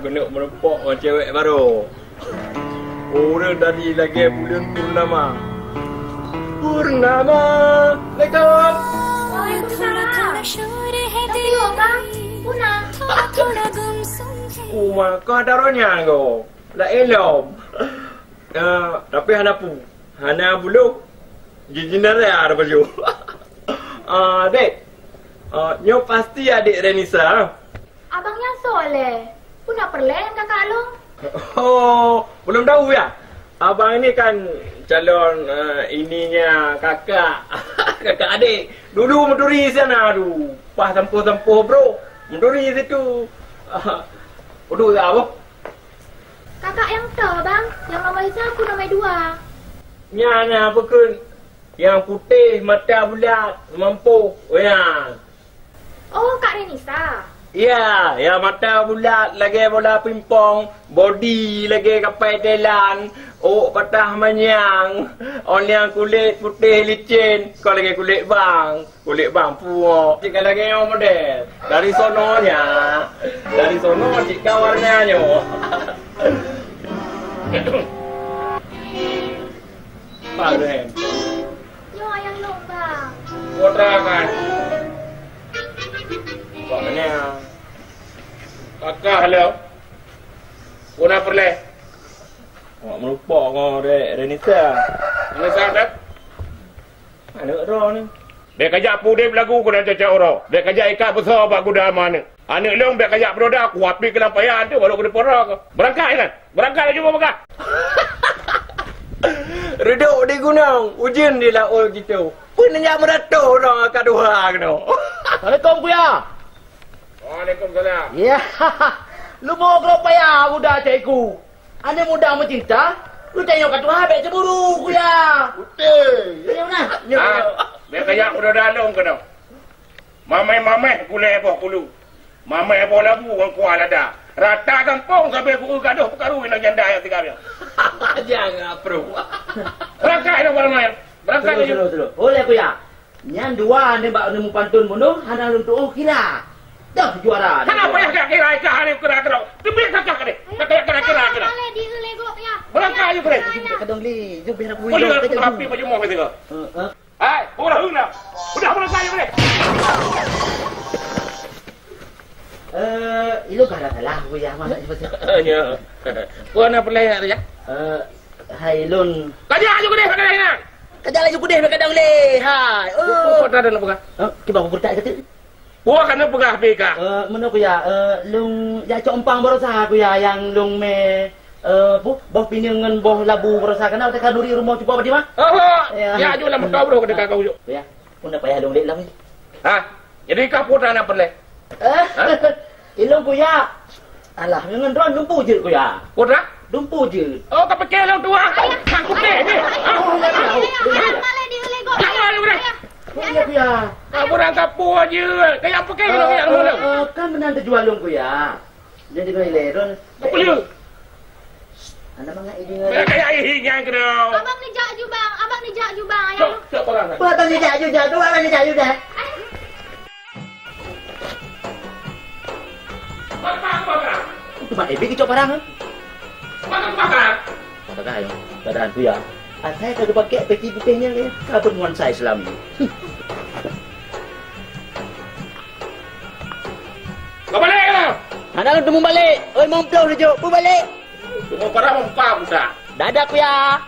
kena merepok dengan cewek baru. Orang dari lagi bulan Purnama. Purnama. Assalamualaikum. Waalaikumsalam. Tapi orang punah. Kuma kau taruhnya kau. Dah elom. Tapi hana bulu. Jijinare ada baju. Dek. Nyo pasti adik Renisa. Abangnya soleh. Punah perlen kakak lu. Oh, belum tahu ya. Abang ini kan calon ininya kakak. Kakak adik. Dulu Meduri sana. Aduh, pas tempuh-tempuh bro. Meduri situ. Aduh, apa? Kakak yang tu bang. Yang nombor 1 aku nombor 2. Nyanya apa kun? Yang putih, mata bulat, mampu. Ya. Oh, Kak Renisa. Ya, ya mata bulat, lagi bola pimpong, body lagi kapai telan, patah manyang, orang yang kulit putih licin, kau lagi kulit bang puo. Jika lagi yang model, dari sononya, jika warnanya. Bang, Yo ayang lu bang. Kotra kan. Bangnya. Kakak halo. Puna perle. Melupa kau Renisa. Renisa tak? Anak roh ni. Dia kajak pudip lagu ku dah cacak orang. Dia kajak ikat besar bak kuda mana. Anak long dia kajak berodak aku api kelampayan tu baru kena porak. Berangkat kan? Berangkat dah jumpa berangkat. Reduk di gunung, ujian di laut gitu. Pun nak meratuk orang kat dua kena. Assalamualaikum kuya. Waalaikumsalam. Ya. Lu mau ke payah budak cikgu. Ane muda mencinta. Lu tengok kat tuan habis cemburu kuya. Betul. Ya mana? Biar kayak udah dalam kena. Mamai kulai apa kulu. Mamai apa labu orang kuat ada. Rata kampung sampai pukul gaduh perkaru nak janda yang tiga dia. Jangan bro. Berangkat dah barang lain. Berangkat aja. Terus. Boleh kuya. Nyan dua ni bak nemu pantun mundur hana untuk kira. Dah juara. Kenapa ya kira hari kira. Tu biar kakak ni. Kakak kira. Boleh di legok ya. Berangkat aja boleh. Kadang li, jom biar aku Boleh aku rapi baju mau kita. Udah huna. Udah berangkat aja boleh. Ilo kalah kuya mana cepat. Ya. Kau nak pelayar ya? Hai Lun. Kajak aja gede kadang ini. Kadang lagi gede kadang le. Hai. Kau tak ada nak pegang. Kita aku bertak kata. Gua kan nak pegang pika. Mana kuya? Lung ya compang berusaha kuya yang lung me boh piningan boh labu berusaha kenal tekan duri rumah cuba apa di mah? Ya ajulah kau bro dekat kau. Ya. Pun dah payah lung lek lah. Jadi kau pun tak nak pelai. Ilong kuya. Alah, dengan ron dumpu je kuya. Putra? Dumpu je. Oh, kau pakai lang tua. Kang putih ni. Boleh di legok. Jangan lu dah. Kuya kuya. Kau orang kapu aja. Kayak pakai lu kayak lu. Kan benar terjual long kuya. Jadi kau leron. Apa lu? Anda mangga ini. Kayak yang kena. Abang ni jak ju bang. Ayang lu. Siapa orang? Buat ni jak ju dah. Dua ni jak ju dah. Bakar. Cuma ebi kicau parang. Bakar. Keadaan kuya. Saya kalau pakai peti putihnya ni, kabut dengan saya selama ni. Kau balik kau. Anak lu temu balik. Oi, mau pulang saja. Pu balik. Tunggu parah muka budak. Dadah kuya.